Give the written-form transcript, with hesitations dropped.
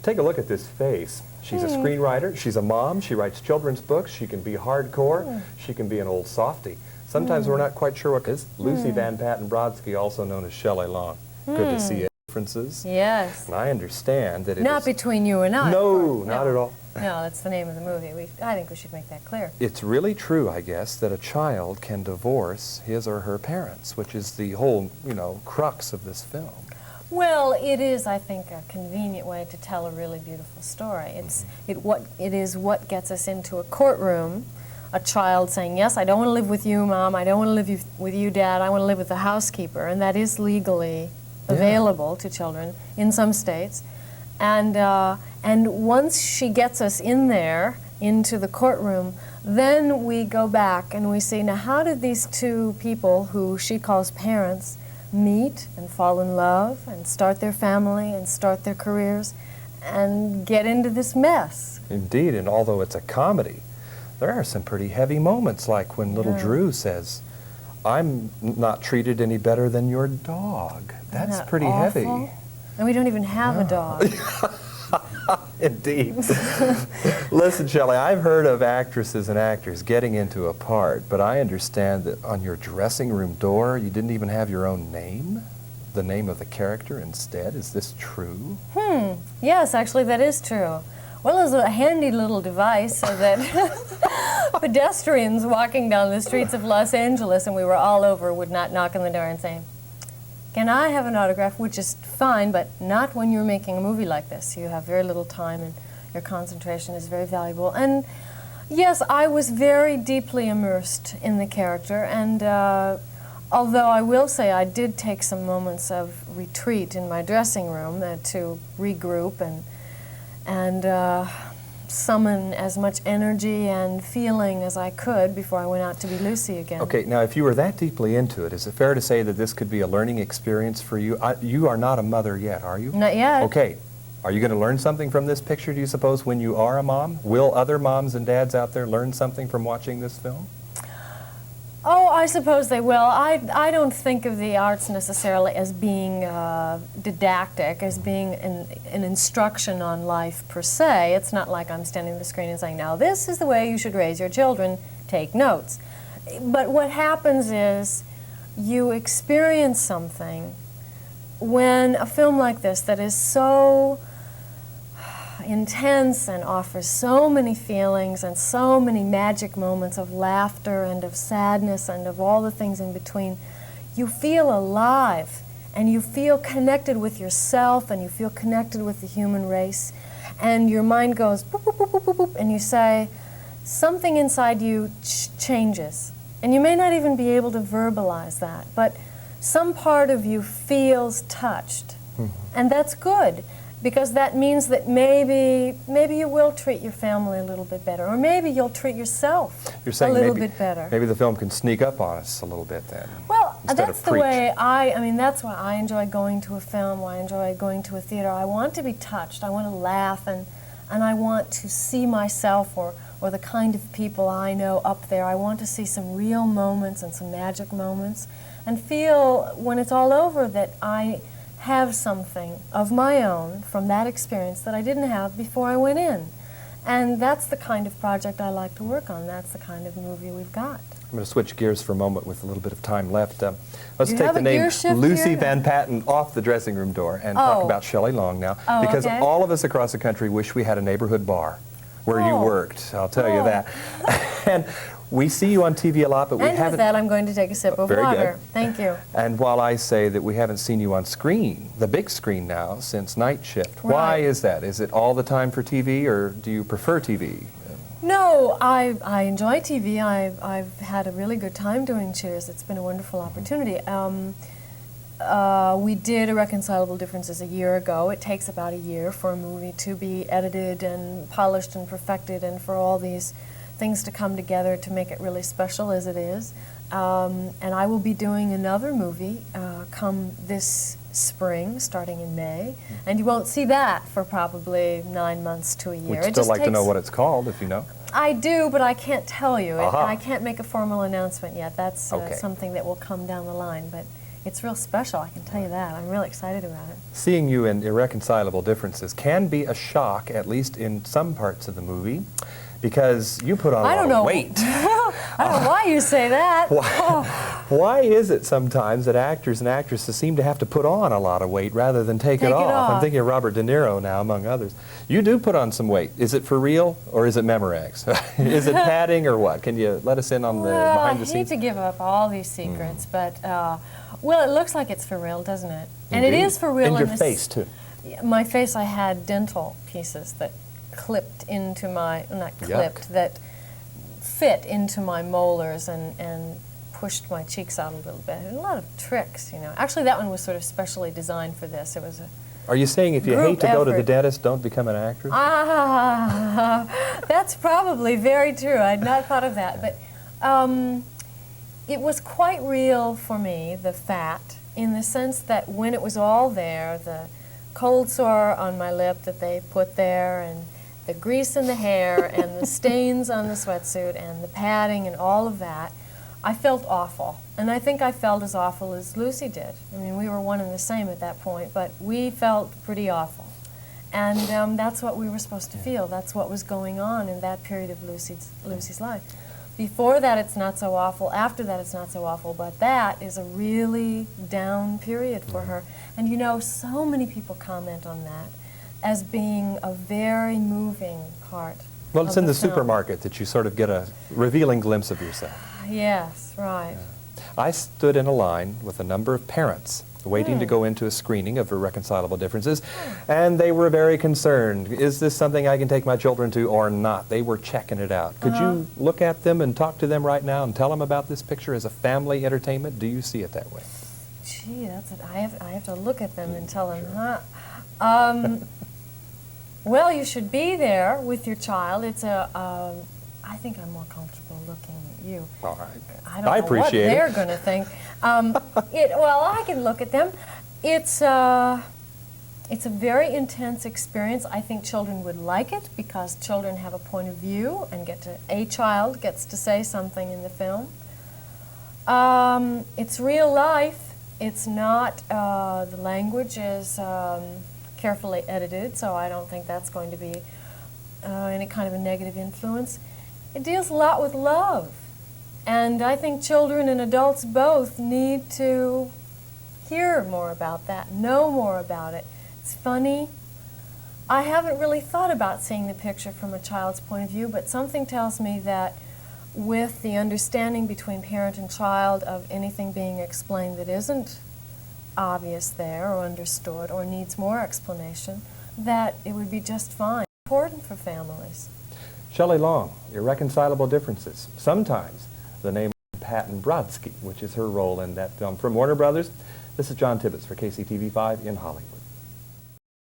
Take a look at this face. She's a screenwriter, she's a mom, she writes children's books, she can be hardcore, she can be an old softie. Sometimes we're not quite sure what it is. Lucy Van Patten Brodsky, also known as Shelly Long. Good to see differences. Yes. And I understand that it Not is... between you and I. No, not at all. No, that's the name of the movie. I think we should make that clear. It's really true, I guess, that a child can divorce his or her parents, which is the whole, you know, crux of this film. Well, it is, I think, a convenient way to tell a really beautiful story. It is what gets us into a courtroom, a child saying, yes, I don't want to live with you, Mom, I don't want to live with you, Dad, I want to live with the housekeeper, and that is legally available to children in some states. And once she gets us in there, into the courtroom, then we go back and we see, now how did these two people, who she calls parents, meet and fall in love and start their family and start their careers and get into this mess? Indeed, and although it's a comedy, there are some pretty heavy moments, like when little Drew says, I'm not treated any better than your dog. That's pretty heavy. And we don't even have a dog. Indeed. Listen, Shelley, I've heard of actresses and actors getting into a part, but I understand that on your dressing room door, you didn't even have your own name? The name of the character instead? Is this true? Yes, actually, that is true. Well, there's a handy little device so that pedestrians walking down the streets of Los Angeles, and we were all over, would not knock on the door and say, can I have an autograph? Which is fine, but not when you're making a movie like this. You have very little time and your concentration is very valuable. And yes, I was very deeply immersed in the character, and although I will say I did take some moments of retreat in my dressing room to regroup and summon as much energy and feeling as I could before I went out to be Lucy again. Okay, now if you were that deeply into it, is it fair to say that this could be a learning experience for you? You are not a mother yet, are you? Not yet. Okay. Are you going to learn something from this picture, do you suppose, when you are a mom? Will other moms and dads out there learn something from watching this film? Oh, I suppose they will. I don't think of the arts necessarily as being didactic, as being an instruction on life per se. It's not like I'm standing at the screen and saying, now this is the way you should raise your children, take notes. But what happens is you experience something when a film like this that is so intense and offers so many feelings and so many magic moments of laughter and of sadness and of all the things in between, you feel alive and you feel connected with yourself and you feel connected with the human race, and your mind goes boop, boop, boop, boop, boop, boop, and you say something inside you changes, and you may not even be able to verbalize that, but some part of you feels touched, and that's good. Because that means that maybe you will treat your family a little bit better, or maybe you'll treat yourself a little bit better. Maybe the film can sneak up on us a little bit then. Well, that's the way I mean, that's why I enjoy going to a film, why I enjoy going to a theater. I want to be touched, I want to laugh, and I want to see myself or the kind of people I know up there. I want to see some real moments and some magic moments, and feel when it's all over that I have something of my own from that experience that I didn't have before I went in. And that's the kind of project I like to work on. That's the kind of movie we've got. I'm going to switch gears for a moment with a little bit of time left. Let's take the name Lucy Van Patten off the dressing room door and talk about Shelley Long now. Because all of us across the country wish we had a neighborhood bar where you worked, I'll tell you that. And we see you on TV a lot, but we haven't... And with that, I'm going to take a sip of water. Very good. Thank you. And while I say that we haven't seen you on screen, the big screen now, since Night Shift, why is that? Is it all the time for TV, or do you prefer TV? No, I enjoy TV. I've had a really good time doing Cheers. It's been a wonderful opportunity. We did Irreconcilable Differences a year ago. It takes about a year for a movie to be edited and polished and perfected, and for all these things to come together to make it really special as it is. And I will be doing another movie come this spring, starting in May. And you won't see that for probably 9 months to a year. We'd still like to know what it's called, if you know. I do, but I can't tell you. I can't make a formal announcement yet. That's something that will come down the line. But it's real special, I can tell you that. I'm really excited about it. Seeing you in Irreconcilable Differences can be a shock, at least in some parts of the movie, because you put on a lot of weight. I don't know why you say that. Why is it sometimes that actors and actresses seem to have to put on a lot of weight rather than take it off? I'm thinking of Robert De Niro now, among others. You do put on some weight. Is it for real, or is it Memorex? Is it padding, or what? Can you let us in on the behind the scenes? I hate to give up all these secrets, but, well, it looks like it's for real, doesn't it? And Indeed. it is for real. In your face, too. My face, I had dental pieces that clipped into my, not clipped, Yuck. that fit into my molars and pushed my cheeks out a little bit. A lot of tricks, you know. Actually, that one was sort of specially designed for this. It was a Are you saying if you hate to go to the effort. dentist, don't become an actress? That's probably very true. I'd not thought of that. But it was quite real for me, the fat, in the sense that when it was all there, the cold sore on my lip that they put there, and the grease in the hair, and the stains on the sweatsuit, and the padding, and all of that, I felt awful. And I think I felt as awful as Lucy did. I mean, we were one and the same at that point, but we felt pretty awful. And that's what we were supposed to feel. That's what was going on in that period of Lucy's life. Before that, it's not so awful. After that, it's not so awful. But that is a really down period for her. And you know, so many people comment on that as being a very moving part. Well, it's in the film. supermarket that you sort of get a revealing glimpse of yourself. Yes, right. I stood in a line with a number of parents waiting to go into a screening of Irreconcilable Differences, and they were very concerned. Is this something I can take my children to or not? They were checking it out. Could you look at them and talk to them right now and tell them about this picture as a family entertainment? Do you see it that way? Gee, that's it. I have to look at them and tell them, huh? Well, you should be there with your child. It's a, I think I'm more comfortable looking at you. All right. I don't know what they're going to think. Well, I can look at them. It's a very intense experience. I think children would like it because children have a point of view and a child gets to say something in the film. It's real life. It's not, the language is carefully edited, so I don't think that's going to be any kind of a negative influence. It deals a lot with love. And I think children and adults both need to hear more about that, know more about it. It's funny. I haven't really thought about seeing the picture from a child's point of view, but something tells me that with the understanding between parent and child of anything being explained that isn't obvious there or understood or needs more explanation, that it would be just fine. Important for families. Shelly Long, Irreconcilable Differences. Sometimes the name Patton Brodsky, which is her role in that film. From Warner Brothers, this is John Tibbetts for KCTV5 in Hollywood.